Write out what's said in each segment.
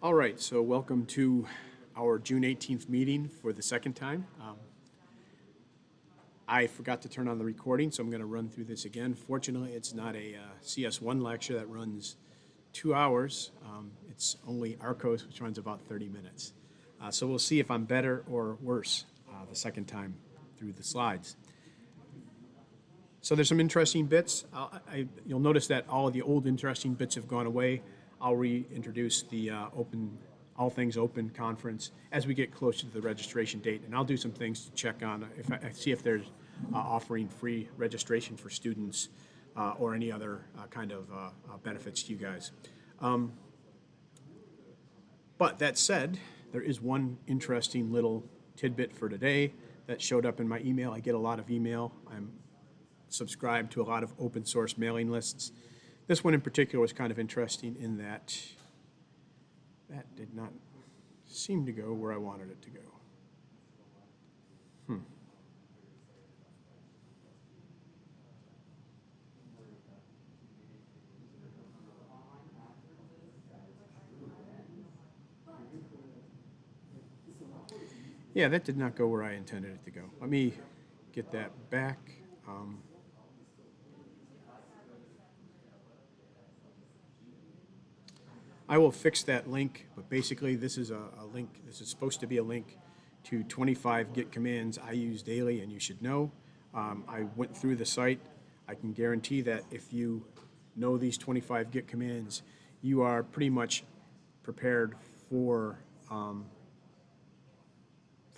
All right, so welcome to our June 18th meeting for the second time. I forgot to turn on the recording, so I'm going to run through this again. Fortunately, it's not a CS1 lecture that runs 2 hours. It's only RCOS, which runs about 30 minutes. So we'll see if I'm better or worse the second time through the slides. So there's some interesting bits. You'll notice that all of the old interesting bits have gone away. I'll reintroduce the All Things Open conference as we get closer to the registration date, and I'll do some things to check on if I see if there's offering free registration for students or any other kind of benefits to you guys. But that said, there is one interesting little tidbit for today that showed up in my email. I get a lot of email. I'm subscribed to a lot of open source mailing lists. This one in particular was kind of interesting in that that did not seem to go where I wanted it to go. Yeah, that did not go where I intended it to go. Let me get that back. I will fix that link, but basically this is a link. This is supposed to be a link to 25 Git commands I use daily and you should know. I went through the site. I can guarantee that if you know these 25 Git commands, you are pretty much prepared for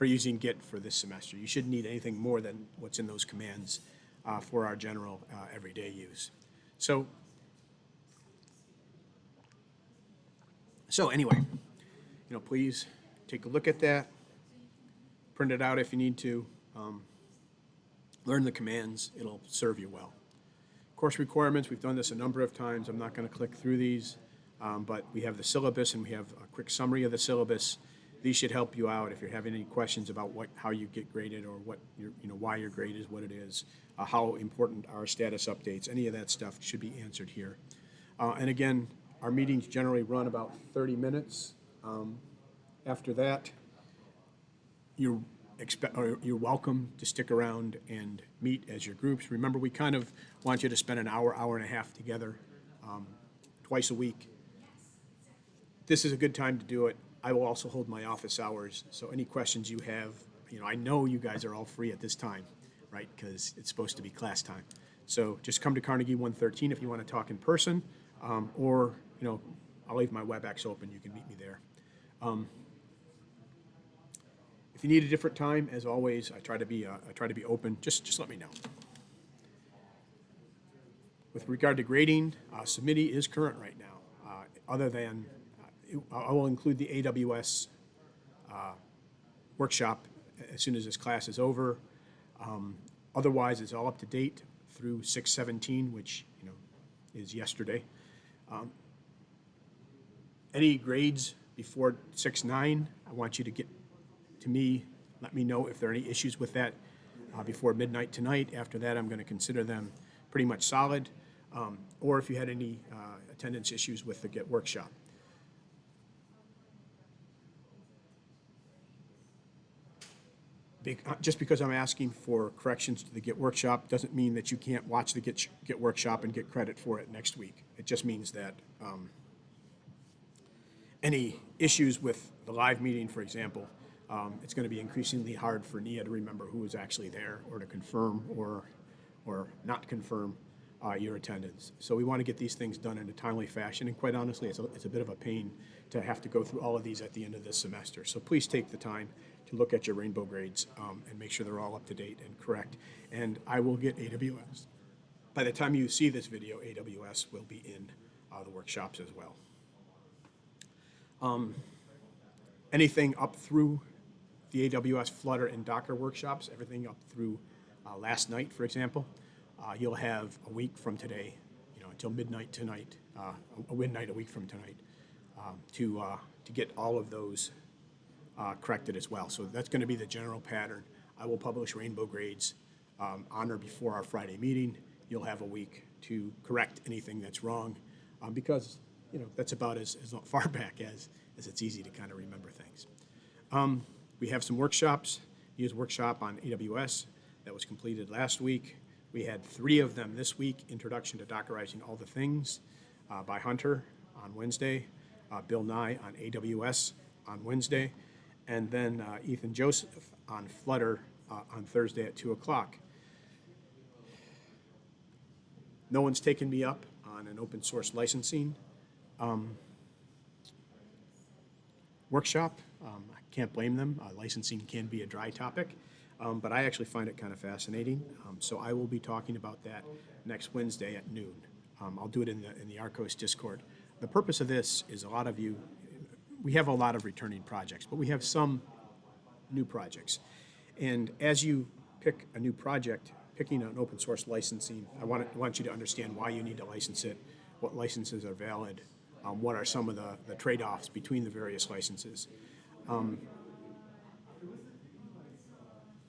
using Git for this semester. You shouldn't need anything more than what's in those commands for our general everyday use. So anyway, please take a look at that, print it out if you need to, learn the commands. It'll serve you well. Course requirements, we've done this a number of times. I'm not going to click through these, but we have the syllabus and we have a quick summary of the syllabus. These should help you out if you're having any questions about how you get graded or why your grade is what it is, how important are status updates. Any of that stuff should be answered here. And again, our meetings generally run about 30 minutes. After that, you're welcome to stick around and meet as your groups. Remember, we kind of want you to spend an hour, hour and a half together twice a week. This is a good time to do it. I will also hold my office hours, so any questions you have, I know you guys are all free at this time, right, because it's supposed to be class time. So just come to Carnegie 113 if you want to talk in person, or, I'll leave my WebEx open. You can meet me there. If you need a different time, as always, I try to be open. Just let me know. With regard to grading, Submittee is current right now. Other than, I will include the AWS workshop as soon as this class is over. Otherwise, it's all up to date through 6/17, which is yesterday. Any grades before 6/9, I want you to get to me. Let me know if there are any issues with that before midnight tonight. After that, I'm going to consider them pretty much solid, or if you had any attendance issues with the Git workshop. Just because I'm asking for corrections to the Git workshop doesn't mean that you can't watch the Git workshop and get credit for it next week. It just means that any issues with the live meeting, for example, it's going to be increasingly hard for Nia to remember who was actually there or to confirm or not confirm your attendance. So we want to get these things done in a timely fashion, and quite honestly, it's a bit of a pain to have to go through all of these at the end of this semester. So please take the time to look at your rainbow grades and make sure they're all up to date and correct. And I will get AWS. By the time you see this video, AWS will be in the workshops as well. Anything up through the AWS Flutter and Docker workshops, everything up through last night, for example, you'll have a week from today, until midnight tonight, a midnight a week from tonight, to get all of those corrected as well. So that's going to be the general pattern. I will publish rainbow grades on or before our Friday meeting. You'll have a week to correct anything that's wrong because that's about as far back as it's easy to kind of remember things. We have some workshops. Use workshop on AWS that was completed last week. We had 3 of them this week. Introduction to Dockerizing All the Things by Hunter on Wednesday, Bill Nye on AWS on Wednesday, and then Ethan Joseph on Flutter on Thursday at 2 o'clock. No one's taken me up on an open source licensing workshop. I can't blame them. Licensing can be a dry topic, but I actually find it kind of fascinating. So I will be talking about that next Wednesday at noon. I'll do it in the RCOS Discord. The purpose of this is a lot of you, we have a lot of returning projects, but we have some new projects. And as you pick a new project, picking an open source licensing, I want you to understand why you need to license it, what licenses are valid, what are some of the trade-offs between the various licenses.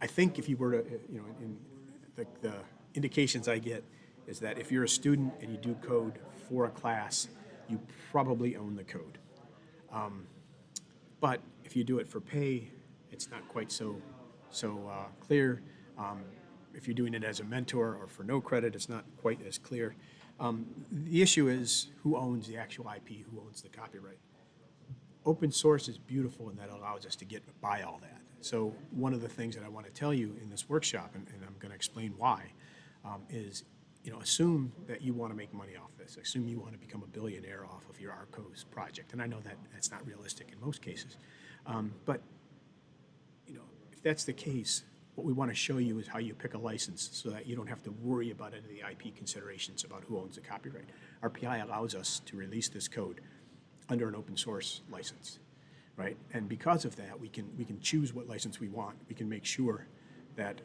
I think if you were to, in the indications I get is that if you're a student and you do code for a class, you probably own the code. But if you do it for pay, it's not quite so clear. If you're doing it as a mentor or for no credit, it's not quite as clear. The issue is who owns the actual IP, who owns the copyright. Open source is beautiful, and that allows us to get by all that. So one of the things that I want to tell you in this workshop, and I'm going to explain why, is assume that you want to make money off this. Assume you want to become a billionaire off of your RCOS project. And I know that that's not realistic in most cases. But if that's the case, what we want to show you is how you pick a license so that you don't have to worry about any of the IP considerations about who owns the copyright. RPI allows us to release this code under an open source license, right? And because of that, we can choose what license we want. We can make sure that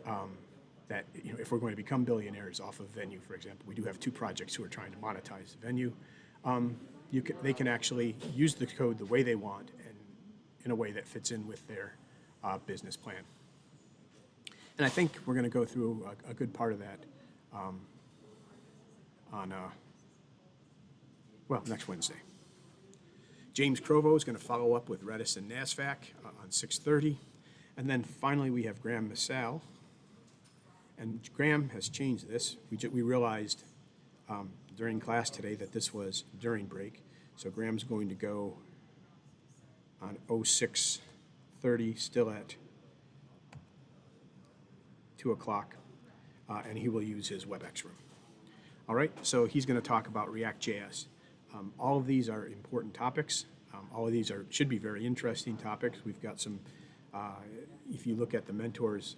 if we're going to become billionaires off of Venue, for example, we do have 2 projects who are trying to monetize Venue. They can actually use the code the way they want and in a way that fits in with their business plan. And I think we're going to go through a good part of that next Wednesday. James Crovo is going to follow up with Redis and NASFAC on 6:30. And then finally we have Graham Misail. And Graham has changed this. We realized during class today that this was during break. So Graham's going to go on 06:30, still at 2 o'clock, and he will use his WebEx room. All right, so he's going to talk about React.js. All of these are important topics. All of these should be very interesting topics. We've got some, if you look at the mentors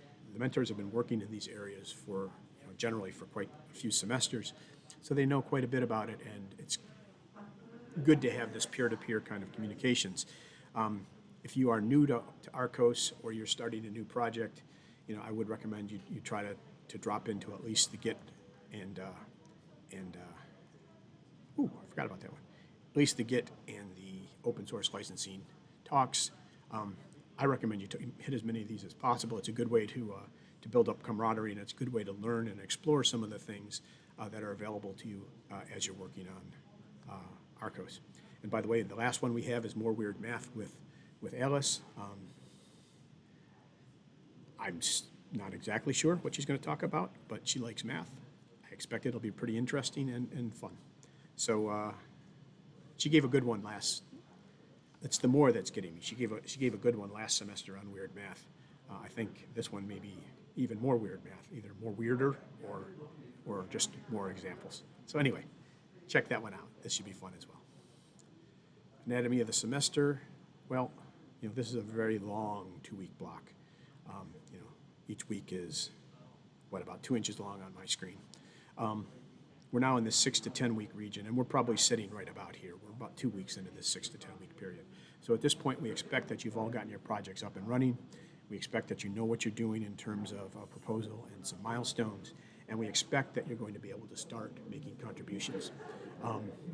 have been working in these areas for, generally for quite a few semesters, so they know quite a bit about it, and it's good to have this peer-to-peer kind of communications. If you are new to RCOS or you're starting a new project, I would recommend you try to drop into at least the Git and I forgot about that one. At least the Git and the open source licensing talks. I recommend you to hit as many of these as possible. It's a good way to build up camaraderie, and it's a good way to learn and explore some of the things that are available to you as you're working on RCOS. And by the way, the last one we have is More Weird Math with Alice. I'm not exactly sure what she's going to talk about, but she likes math. I expect it'll be pretty interesting and fun. So she gave a good one last. It's the more that's getting me. She gave a good one last semester on weird math. I think this one may be even more weird math, either more weirder or just more examples. So anyway, check that one out. This should be fun as well. Anatomy of the semester. Well, this is a very long 2-week block. Each week is, about 2 inches long on my screen. We're now in the 6 to 10 week region, and we're probably sitting right about here. We're about 2 weeks into this 6 to 10 week period. So at this point, we expect that you've all gotten your projects up and running. We expect that you know what you're doing in terms of a proposal and some milestones, and we expect that you're going to be able to start making contributions.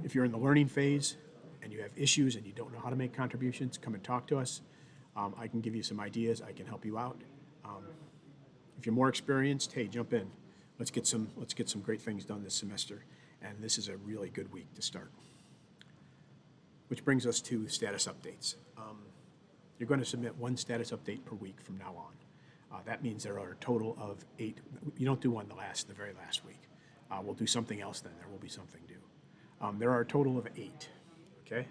If you're in the learning phase and you have issues and you don't know how to make contributions, come and talk to us. I can give you some ideas. I can help you out. If you're more experienced, hey, jump in. Let's get some great things done this semester, and this is a really good week to start. which brings us to status updates. You're going to submit one status update per week from now on. That means there are a total of 8. You don't do one the very last week. We'll do something else then. There will be something due. There are a total of 8, okay?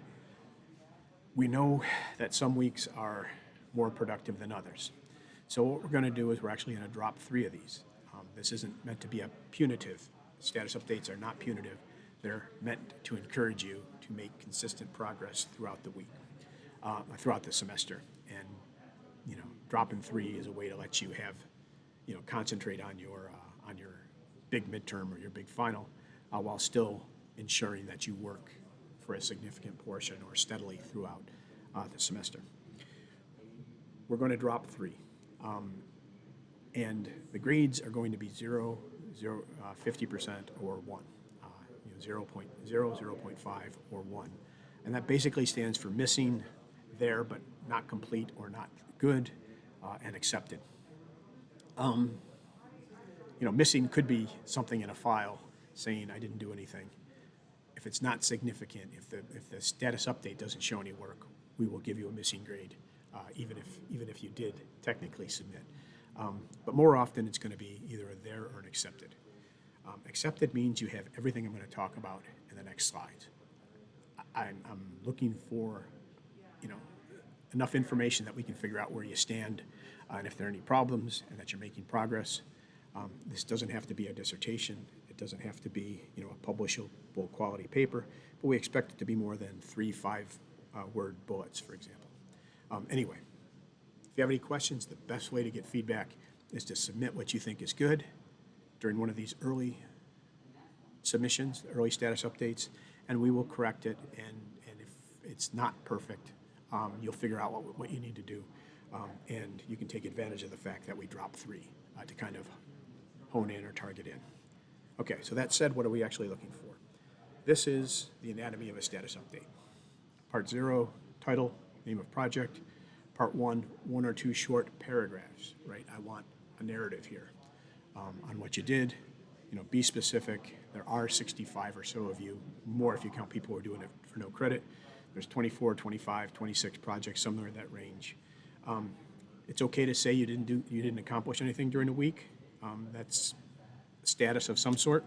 We know that some weeks are more productive than others. So what we're going to do is we're actually going to drop 3 of these. This isn't meant to be a punitive. Status updates are not punitive. They're meant to encourage you to make consistent progress throughout the week, throughout the semester. And, dropping 3 is a way to let you have, concentrate on your big midterm or your big final while still ensuring that you work for a significant portion or steadily throughout the semester. We're going to drop 3. And the grades are going to be 0, 50%, or 1, 0.0, 0.5, or 1. And that basically stands for missing, there, but not complete or not good, and accepted. Missing could be something in a file saying I didn't do anything. If it's not significant, if the status update doesn't show any work, we will give you a missing grade, even if you did technically submit. But more often, it's going to be either a there or an accepted. Accepted means you have everything I'm going to talk about in the next slides. I'm looking for, enough information that we can figure out where you stand, and if there are any problems, and that you're making progress. This doesn't have to be a dissertation. It doesn't have to be, a publishable quality paper, but we expect it to be more than 3 5-word bullets, for example. Anyway. If you have any questions, the best way to get feedback is to submit what you think is good during one of these early submissions, early status updates, and we will correct it. And if it's not perfect, you'll figure out what you need to do. And you can take advantage of the fact that we dropped 3 to kind of hone in or target in. Okay, so that said, what are we actually looking for? This is the anatomy of a status update. Part 0, title, name of project. Part 1, 1 or 2 short paragraphs, right? I want a narrative here on what you did. Be specific. There are 65 or so of you, more if you count people who are doing it for no credit. There's 24, 25, 26 projects, somewhere in that range. It's okay to say you didn't accomplish anything during the week. That's status of some sort.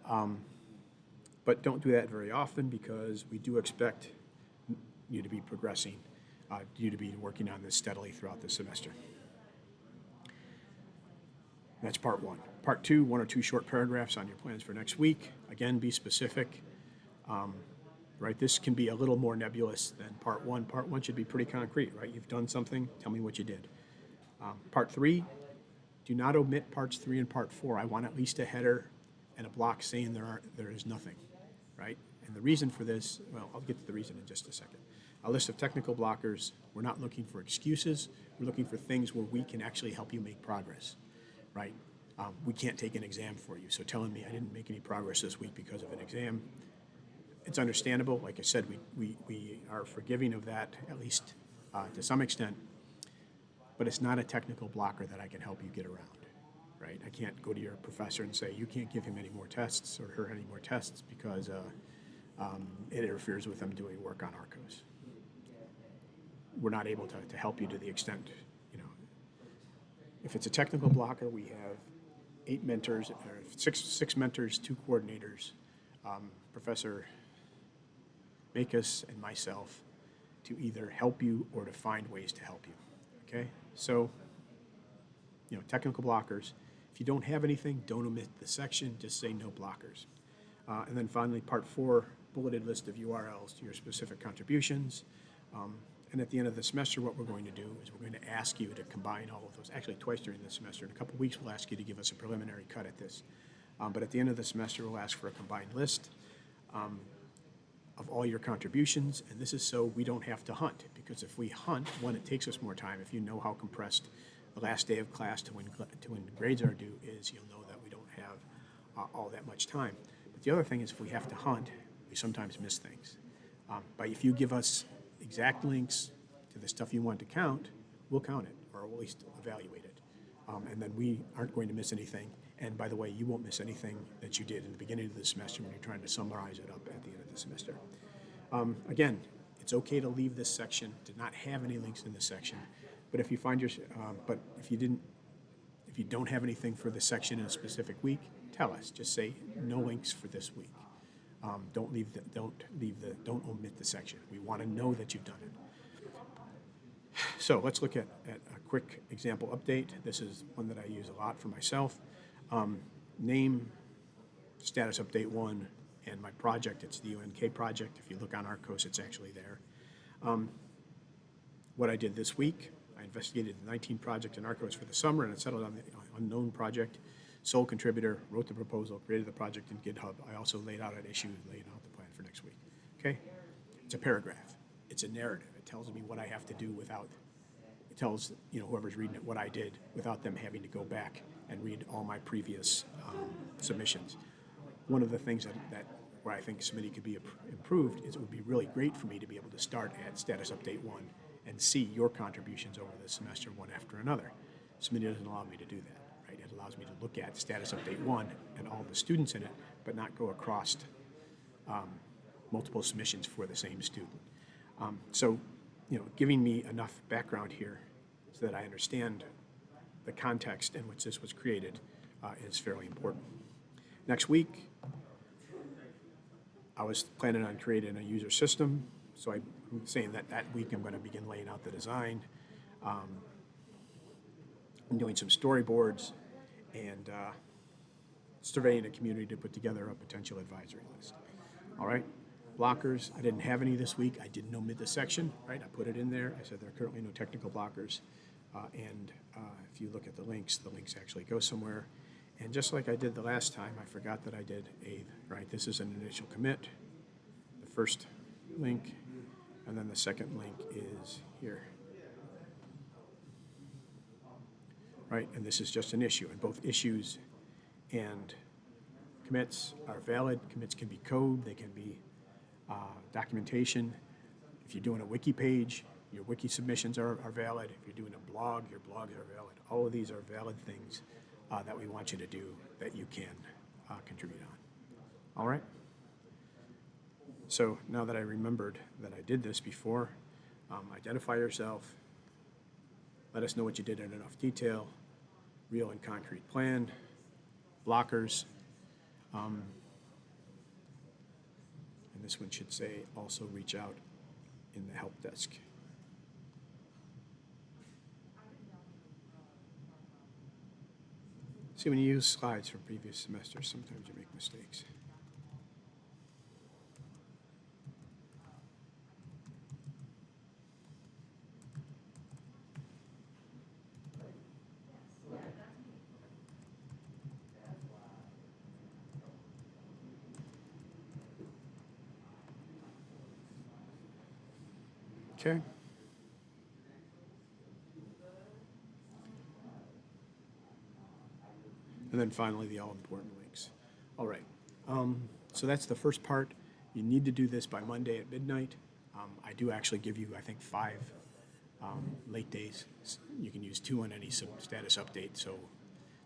But don't do that very often because we do expect you to be progressing. You to be working on this steadily throughout the semester. That's part 1. Part 2, 1 or 2 short paragraphs on your plans for next week. Again, be specific. Right? This can be a little more nebulous than part 1. Part 1 should be pretty concrete, right? You've done something, tell me what you did. Part 3, do not omit parts 3 and part 4. I want at least a header and a block saying there is nothing, right? And the reason for this, well, I'll get to the reason in just a second. A list of technical blockers. We're not looking for excuses. We're looking for things where we can actually help you make progress, right? We can't take an exam for you. So telling me I didn't make any progress this week because of an exam, it's understandable. Like I said, we are forgiving of that, at least to some extent, but it's not a technical blocker that I can help you get around, right? I can't go to your professor and say, you can't give him any more tests or her any more tests because it interferes with them doing work on RCOS. We're not able to help you to the extent, if it's a technical blocker, we have 8 mentors, or 6 mentors, 2 coordinators, Professor Makis and myself, to either help you or to find ways to help you, okay? So, technical blockers. If you don't have anything, don't omit the section, just say no blockers. And then finally, part 4, bulleted list of URLs to your specific contributions. And at the end of the semester, what we're going to do is we're going to ask you to combine all of those, actually twice during the semester. In a couple of weeks, we'll ask you to give us a preliminary cut at this. But at the end of the semester, we'll ask for a combined list of all your contributions. And this is so we don't have to hunt, because if we hunt, one, it takes us more time. If you know how compressed the last day of class to when grades are due is, you'll know that we don't have all that much time. But the other thing is, if we have to hunt, we sometimes miss things. But if you give us exact links to the stuff you want to count, we'll count it, or at least evaluate it. And then we aren't going to miss anything. And by the way, you won't miss anything that you did in the beginning of the semester when you're trying to summarize it up at the end of the semester. Again, It's okay to leave this section, to not have any links in this section. But if you find but if you don't have anything for this section in a specific week, tell us. Just say no links for this week. Don't omit the section. We want to know that you've done it. So let's look at a quick example update. This is one that I use a lot for myself. Name, status update 1, and my project, it's the UNK project. If you look on RCOS, it's actually there. What I did this week, I investigated the 19 project in RCOS for the summer, and it settled on the unknown project. Sole contributor, wrote the proposal, created the project in GitHub. I also laid out an issue, laid out the plan for next week. Okay? It's a paragraph. It's a narrative. It tells me what I have to do without, it tells whoever's reading it what I did without them having to go back and read all my previous submissions. One of the things where I think submitting could be improved is it would be really great for me to be able to start at status update 1 and see your contributions over the semester one after another. Submitting doesn't allow me to do that, right? It allows me to look at status update 1 and all the students in it, but not go across multiple submissions for the same student. So, giving me enough background here so that I understand the context in which this was created is fairly important. Next week, I was planning on creating a user system, so I'm saying that week I'm going to begin laying out the design. I'm doing some storyboards and surveying a community to put together a potential advisory list. All right, blockers, I didn't have any this week. I didn't omit the section, right? I put it in there. I said there are currently no technical blockers. If you look at the links actually go somewhere. And just like I did the last time, I forgot that I did this is an initial commit, the first link, and then the second link is here. Right, and this is just an issue, and both issues and commits are valid. Commits can be code, they can be documentation. If you're doing a wiki page, your wiki submissions are valid. If you're doing a blog, your blogs are valid. All of these are valid things that we want you to do that you can contribute on. All right? So now that I remembered that I did this before, identify yourself, let us know what you did in enough detail, real and concrete plan, blockers, and this one should say also reach out in the help desk. See, when you use slides from previous semesters, sometimes you make mistakes. Okay. And then finally, the all-important links. All right. So that's the first part. You need to do this by Monday at midnight. I do actually give you, I think, 5 late days. You can use 2 on any status update, so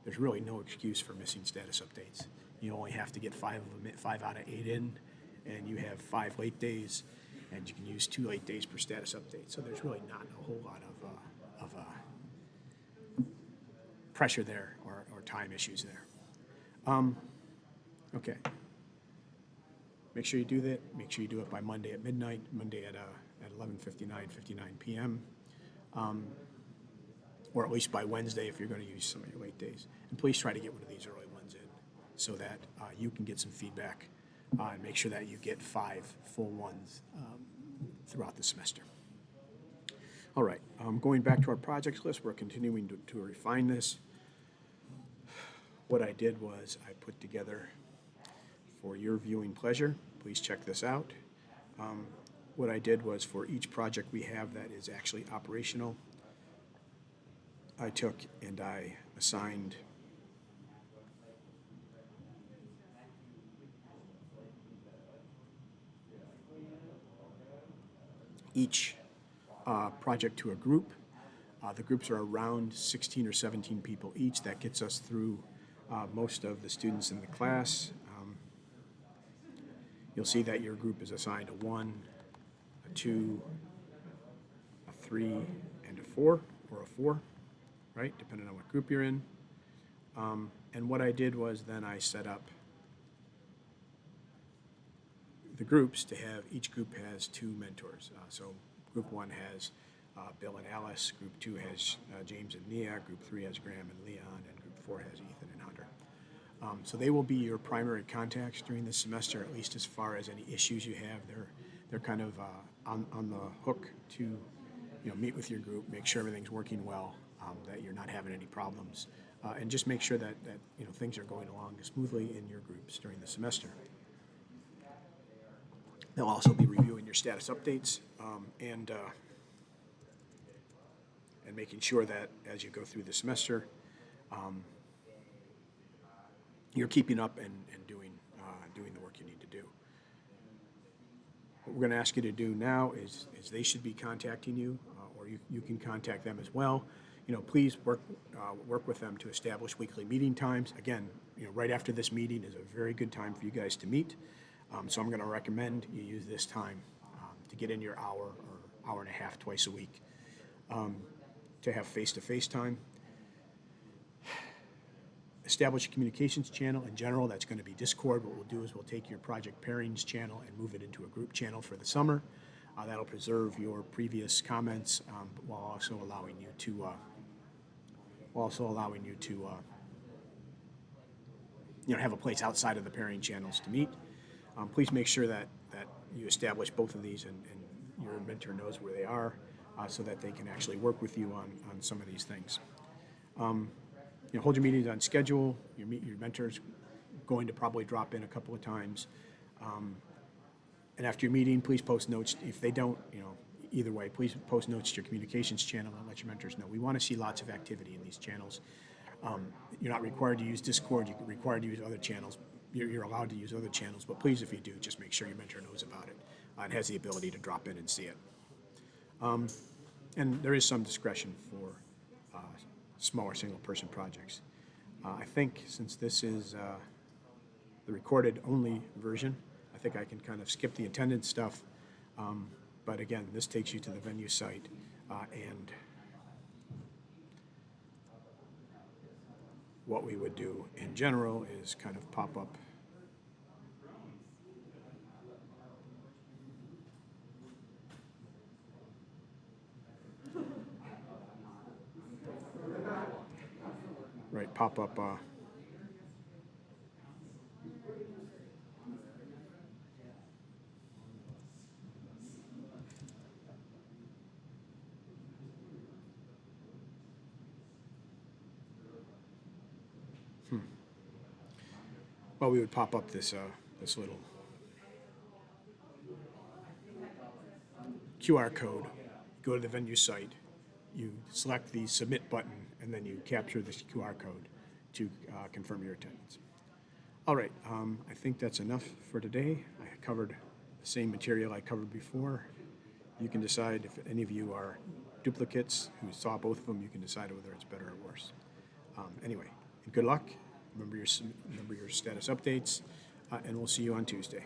there's really no excuse for missing status updates. You only have to get 5 out of 8 in, and you have 5 late days, and you can use 2 late days per status update. So there's really not a whole lot of pressure there or time issues there. Okay. Make sure you do that. Make sure you do it by Monday at midnight, Monday at 59 p.m. Or at least by Wednesday if you're going to use some of your late days. And please try to get one of these early ones in so that you can get some feedback and make sure that you get 5 full ones throughout the semester. All right, going back to our projects list, we're continuing to refine this. What I did was I put together, for your viewing pleasure, please check this out. What I did was for each project we have that is actually operational, I took and I assigned each project to a group. The groups are around 16 or 17 people each. That gets us through most of the students in the class. You'll see that your group is assigned a 1, a to a 3 and a 4, or a 4, right, depending on what group you're in. And what I did was then I set up the groups to have, each group has 2 mentors. So group 1 has Bill and Alice, group 2 has James and Nia, group 3 has Graham and Leon, and group 4 has Ethan and Hunter. So they will be your primary contacts during the semester, at least as far as any issues you have. They're kind of on the hook to meet with your group, make sure everything's working well, that you're not having any problems, and just make sure that things are going along smoothly in your groups during the semester. They'll also be reviewing your status updates and making sure that as you go through the semester, you're keeping up and doing the work you need to do. What we're going to ask you to do now is they should be contacting you, or you can contact them as well. Please work with them to establish weekly meeting times. Again, right after this meeting is a very good time for you guys to meet. So I'm going to recommend you use this time to get in your hour or hour and a half twice a week to have face-to-face time. Establish a communications channel. In general, that's going to be Discord. What we'll do is we'll take your project pairings channel and move it into a group channel for the summer. That'll preserve your previous comments, while also allowing you to have a place outside of the pairing channels to meet. Please make sure that you establish both of these and your mentor knows where they are, so that they can actually work with you on some of these things. Hold your meetings on schedule. Your mentor's going to probably drop in a couple of times. And after your meeting, please post notes. If they don't, either way, please post notes to your communications channel and let your mentors know. We want to see lots of activity in these channels. You're not required to use Discord. You're required to use other channels. You're allowed to use other channels, but please, if you do, just make sure your mentor knows about it and has the ability to drop in and see it. And there is some discretion for smaller single-person projects. I think since this is the recorded-only version, I think I can kind of skip the attendance stuff. But again, this takes you to the venue site, and what we would do in general is kind of pop up we would pop up this little QR code. Go to the venue site, you select the submit button, and then you capture this QR code to confirm your attendance. All right, I think that's enough for today. I covered the same material I covered before. You can decide if any of you are duplicates who saw both of them. You can decide whether it's better or worse. Anyway, good luck. Remember your status updates, and we'll see you on Tuesday.